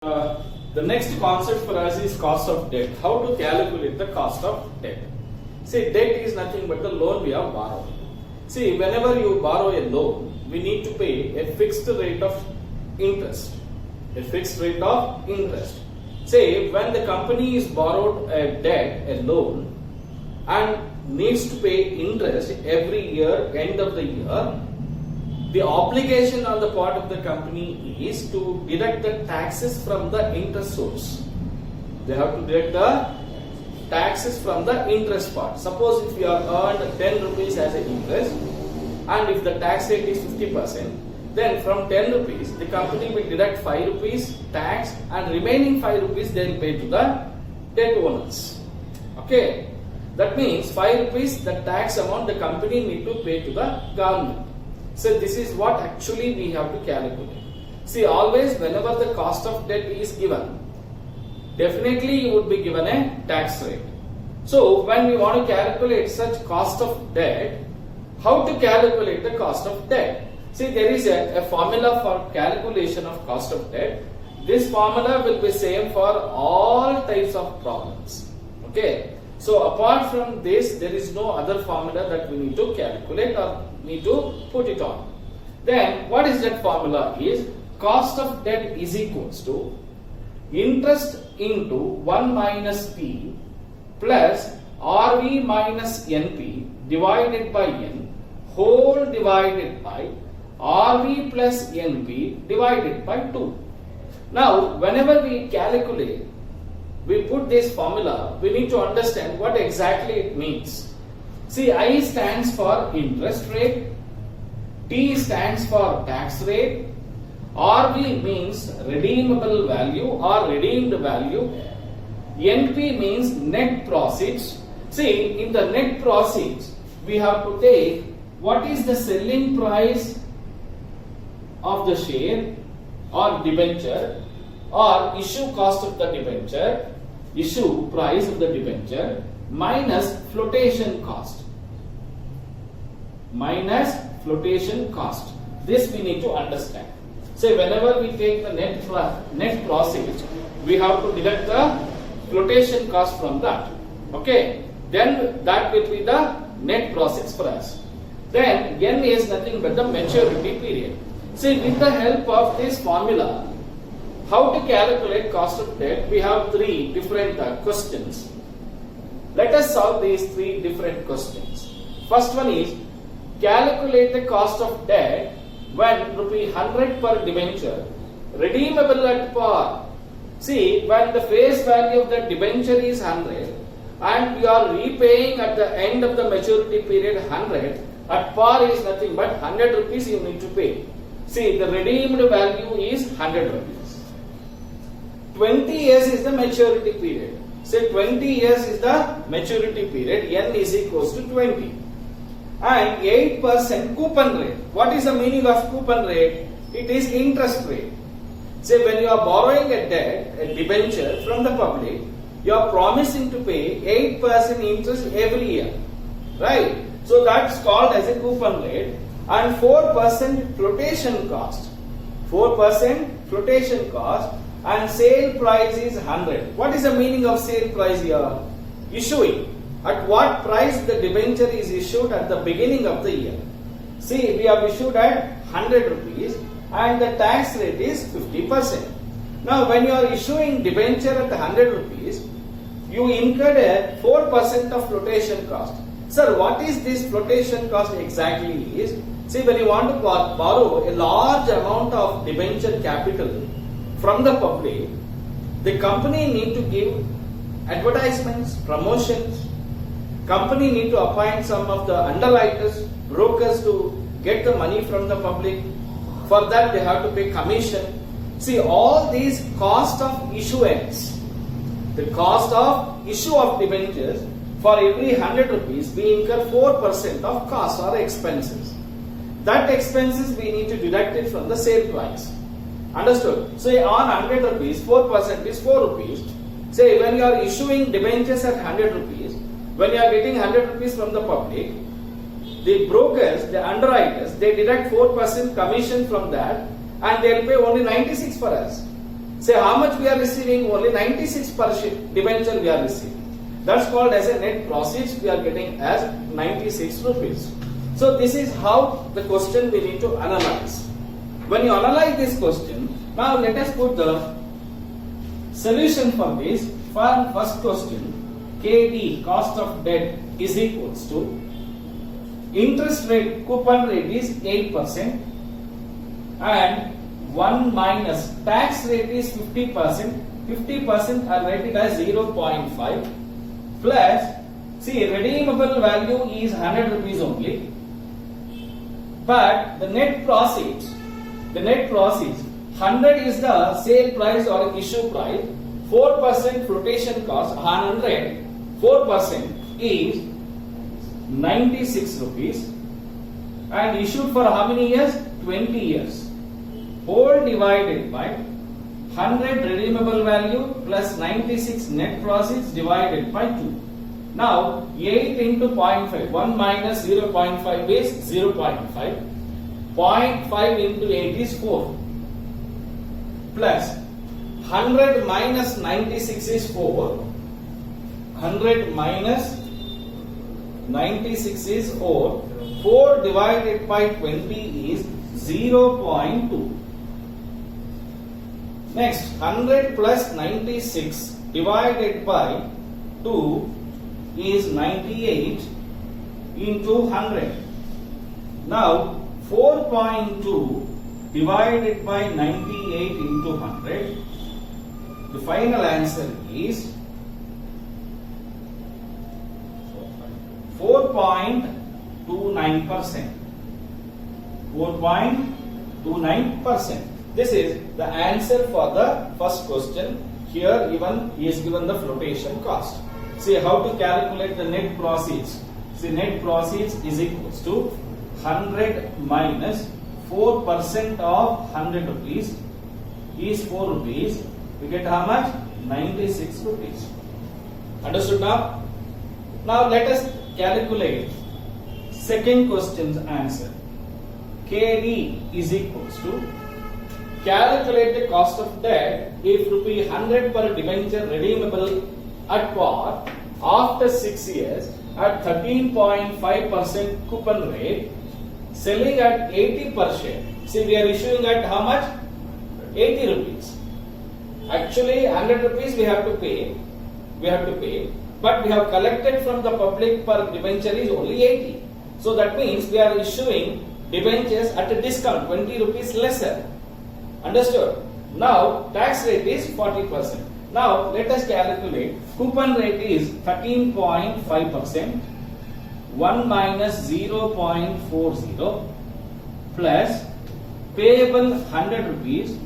The next concept for us is cost of debt. How to calculate the cost of debt? See, debt is nothing but the loan we have borrowed. See, whenever you borrow a loan, we need to pay a fixed rate of interest. A fixed rate of interest. Say, when the company is borrowed a debt, a loan, and needs to pay interest every year, end of the year, the obligation on the part of the company is to deduct the taxes from the interest source. They have to deduct the taxes from the interest part. Suppose if you are earned 10 rupees as an interest, and if the tax rate is 50%, then from 10 rupees, the company will deduct 5 rupees tax, and remaining 5 rupees they will pay to the debt owners. Okay, that means 5 rupees the tax amount the company need to pay to the government. So this is what actually we have to calculate. See, always whenever the cost of debt is given, definitely you would be given a tax rate. So when we want to calculate such cost of debt, how to calculate the cost of debt? See, there is a formula for calculation of cost of debt. This formula will be same for all types of problems. Okay. So apart from this, there is no other formula that we need to calculate or need to put it on. Then what is that formula is? Cost of debt is equals to interest into 1 minus P plus RV minus NP divided by N whole divided by RV plus NP divided by 2. Now whenever we calculate, we put this formula, we need to understand what exactly it means. See, I stands for interest rate, T stands for tax rate, RV means redeemable value or redeemed value, NP means net proceeds. See, in the net proceeds, we have to take what is the selling price of the share or debenture or issue cost of the debenture, issue price of the debenture minus flotation cost. Minus flotation cost. This we need to understand. So whenever we take the net proceeds, we have to deduct the flotation cost from that. Okay. Then that will be the net proceeds for us. Then N is nothing but the maturity period. See, with the help of this formula, how to calculate cost of debt? We have three different questions. Let us solve these three different questions. First one is calculate the cost of debt when ₹100 per debenture redeemable at par. See, when the face value of the debenture is 100 and we are repaying at the end of the maturity period 100, at par is nothing but 100 rupees you need to pay. See, the redeemed value is 100 rupees. 20 years is the maturity period. Say 20 years is the maturity period. N is equals to 20. And 8% coupon rate. What is the meaning of coupon rate? It is interest rate. Say when you are borrowing a debt, a debenture from the public, you are promising to pay 8% interest every year. Right? So that's called as a coupon rate. And 4% flotation cost. 4% flotation cost. And sale price is 100. What is the meaning of sale price here? Issuing. At what price the debenture is issued at the beginning of the year? See, we have issued at 100 rupees and the tax rate is 50%. Now, when you are issuing debenture at 100 rupees, you incurred a 4% of flotation cost. Sir, what is this flotation cost exactly is? See, when you want to borrow a large amount of debenture capital from the public, the company need to give advertisements, promotions. Company need to appoint some of the underwriters, brokers to get the money from the public. For that they have to pay commission. See, all these cost of issuance, the cost of issue of debentures, for every 100 rupees we incur 4% of cost or expenses. That expenses we need to deduct it from the sale price. Understood? So on 100 rupees, 4% is 4 rupees. Say when you are issuing debentures at 100 rupees, when you are getting 100 rupees from the public, the brokers, the underwriters, they deduct 4% commission from that and they will pay only 96 for us. Say how much we are receiving? Only 96 per debenture we are receiving. That's called as a net proceeds we are getting as 96 rupees. So this is how the question we need to analyze. When you analyze this question, now let us put the solution for this. For first question, KD, cost of debt, is equals to interest rate, coupon rate is 8% and 1 minus tax rate is 50%. 50% are rated as 0.5 plus, see, redeemable value is 100 rupees only, but the net proceeds, 100 is the sale price or issue price, 4% flotation cost, 100, 4% is 96 rupees and issued for how many years? 20 years. Whole divided by 100 redeemable value plus 96 net proceeds divided by 2. Now 8 into 0.5, 1 minus 0.5 is 0.5. 0.5 into 8 is 4 plus 100 minus 96 is 4. 100 minus 96 is 4. 4 divided by 20 is 0.2. Next, 100 plus 96 divided by 2 is 98 into 100. Now, 4.2 divided by 98 into 100. The final answer is 4.29%. 4.29%. This is the answer for the first question. Here even he is given the flotation cost. See how to calculate the net proceeds. See, net proceeds is equals to 100 minus 4% of 100 rupees is 4 rupees. We get how much? 96 rupees. Understood now? Now let us calculate second question's answer. KD is equals to, calculate the cost of debt if rupee 100 per debenture redeemable at par after 6 years at 13.5% coupon rate, selling at 80 per share. See, we are issuing at how much? 80 rupees. Actually 100 rupees we have to pay, but we have collected from the public per debenture is only 80. So that means we are issuing debentures at a discount, 20 rupees lesser. Understood? Now tax rate is 40%. Now let us calculate. Coupon rate is 13.5%. 1 minus 0.40 plus payable 100 rupees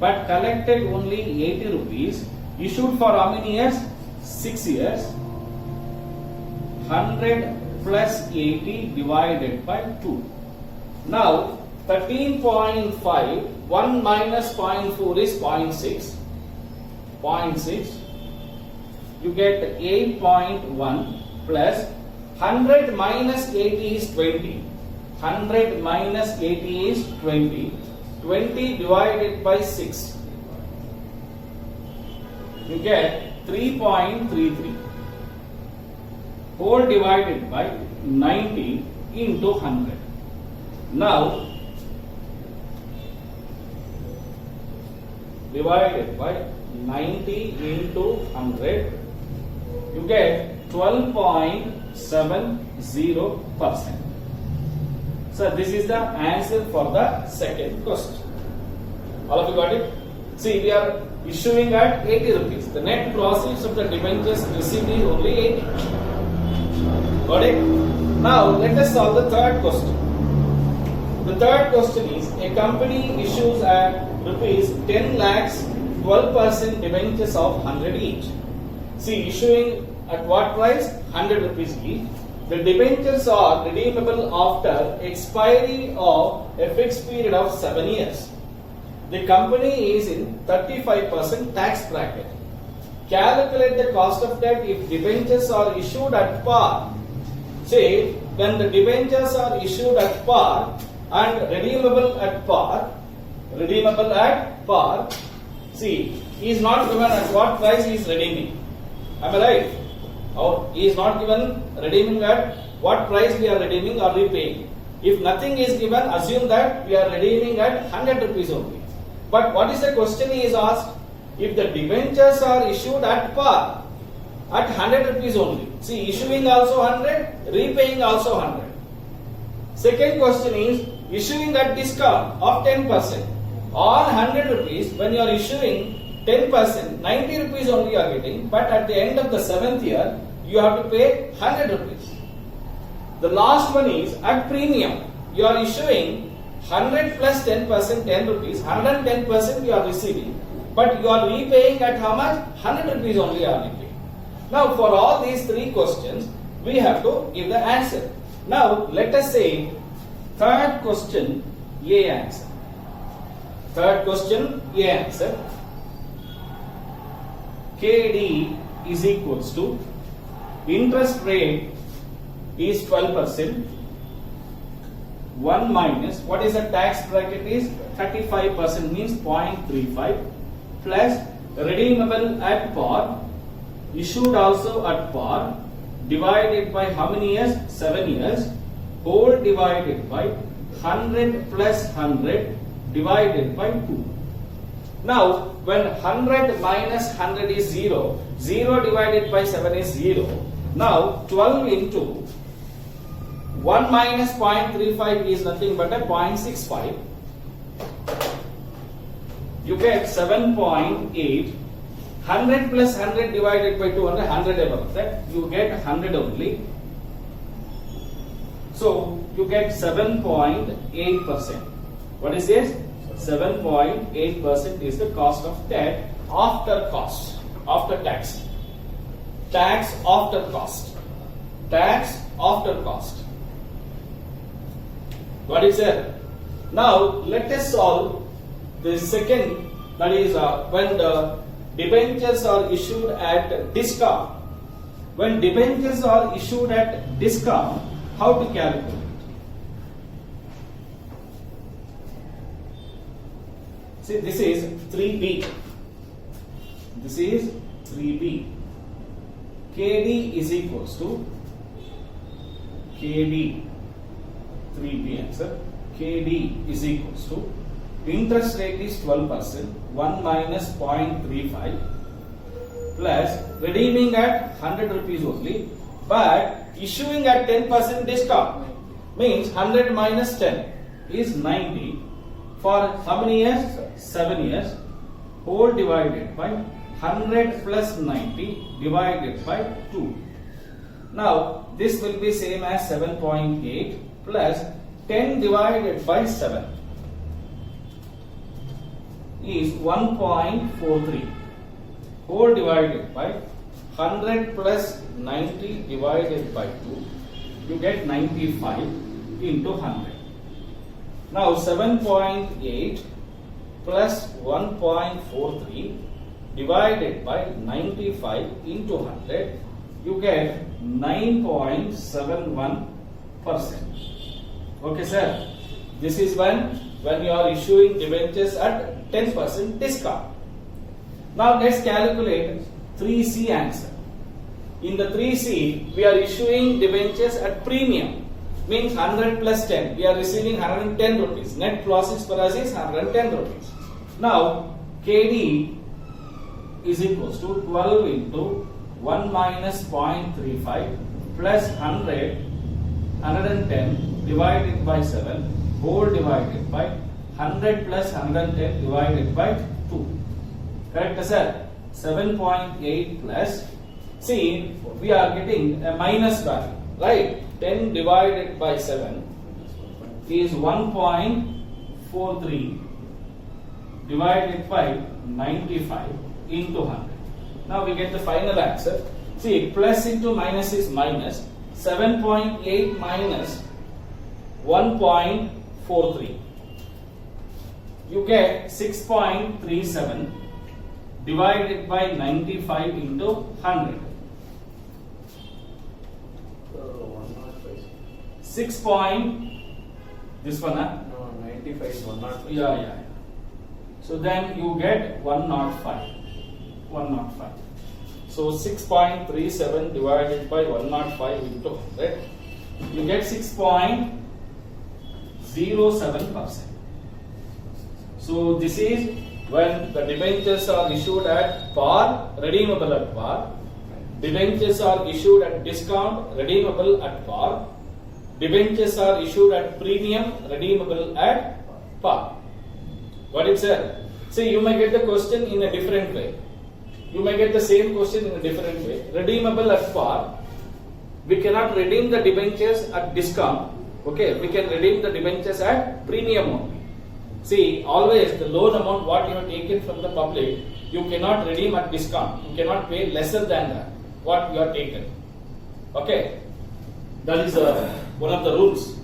but collected only 80 rupees. Issued for how many years? 6 years. 100 plus 80 divided by 2. Now 13.5, 1 minus 0.4 is 0.6. 0.6. You get 8.1 plus 100 minus 80 is 20. 100 minus 80 is 20. 20 divided by 6. You get 3.33. Whole divided by 90 into 100. Now, divided by 90 into 100, you get 12.70%. So this is the answer for the second question. All of you got it? See, we are issuing at 80 rupees. The net proceeds of the debentures received is only 80. Got it? Now let us solve the third question. The third question is, a company issues at rupees 10 lakhs 12% debentures of 100 each. See, issuing at what price? 100 rupees each. The debentures are redeemable after expiry of a fixed period of 7 years. The company is in 35% tax bracket. Calculate the cost of debt if debentures are issued at par. Say, when the debentures are issued at par and redeemable at par, See, he is not given at what price he is redeeming. Am I right? Or he is not given redeeming at what price we are redeeming or repaying. If nothing is given, assume that we are redeeming at 100 rupees only. But what is the question he is asked? If the debentures are issued at par, at 100 rupees only. See, issuing also 100, repaying also 100. Second question is issuing at discount of 10%. On 100 rupees, when you are issuing 10%, 90 rupees only you are getting, but at the end of the 7th year, you have to pay 100 rupees. The last one is at premium. You are issuing 100 plus 10%, 10 rupees, 110% you are receiving, but you are repaying at how much? 100 rupees only you are repaying. Now, for all these three questions, we have to give the answer. Now, let us say, third question, A answer. Third question, A answer. KD is equals to, interest rate is 12%, 1 minus, what is the tax bracket is 35% means 0.35 plus redeemable at par, issued also at par, divided by how many years? 7 years, whole divided by 100 plus 100 divided by 2. Now, when 100 minus 100 is 0, 0 divided by 7 is 0. Now, 12 into 1 minus 0.35 is nothing but a 0.65. You get 7.8. 100 plus 100 divided by 200, 100 above that. You get 100 only. So, you get 7.8%. What is this? 7.8% is the cost of debt after cost, after tax. Tax after cost. Tax after cost. What is it? Now, let us solve the second, that is when the debentures are issued at discount. When debentures are issued at discount, how to calculate? See, this is 3B. This is 3B. KD is equals to KD, 3B answer. KD is equals to, interest rate is 12%, 1 minus 0.35 plus redeeming at 100 rupees only, but issuing at 10% discount means 100 minus 10 is 90 for how many years? 7 years, whole divided by 100 plus 90 divided by 2. Now, this will be same as 7.8 plus 10 divided by 7 is 1.43, whole divided by 100 plus 90 divided by 2, you get 95 into 100. Now 7.8 plus 1.43 divided by 95 into 100, you get 9.71%. Okay, sir. This is when you are issuing debentures at 10% discount. Now let's calculate 3C answer. In the 3C, we are issuing debentures at premium, means 100 plus 10. We are receiving 110 rupees. Net profits for us is 110 rupees. Now, KD is equals to 12 into 1 minus 0.35 plus 110 divided by 7, whole divided by 100 plus 110 divided by 2. Correct, sir? 7.8 plus, see, we are getting a minus value, right? 10 divided by 7 is 1.43 divided by 95 into 100. Now we get the final answer. See, plus into minus is minus. 7.8 minus 1.43. You get 6.37 divided by 95 into 100. 6. This one, huh? No, 95 is 105. Yeah. So then you get 105. 105. So 6.37 divided by 105 into 100. You get 6.07%. So this is when the debentures are issued at par, redeemable at par. Debentures are issued at discount, redeemable at par. Debentures are issued at premium, redeemable at par. Got it, sir? See, you may get the question in a different way. You may get the same question in a different way. Redeemable at par. We cannot redeem the debentures at discount. Okay, we can redeem the debentures at premium only. See, always the loan amount what you have taken from the public, you cannot redeem at discount. You cannot pay lesser than that what you have taken. Okay, that is one of the rules.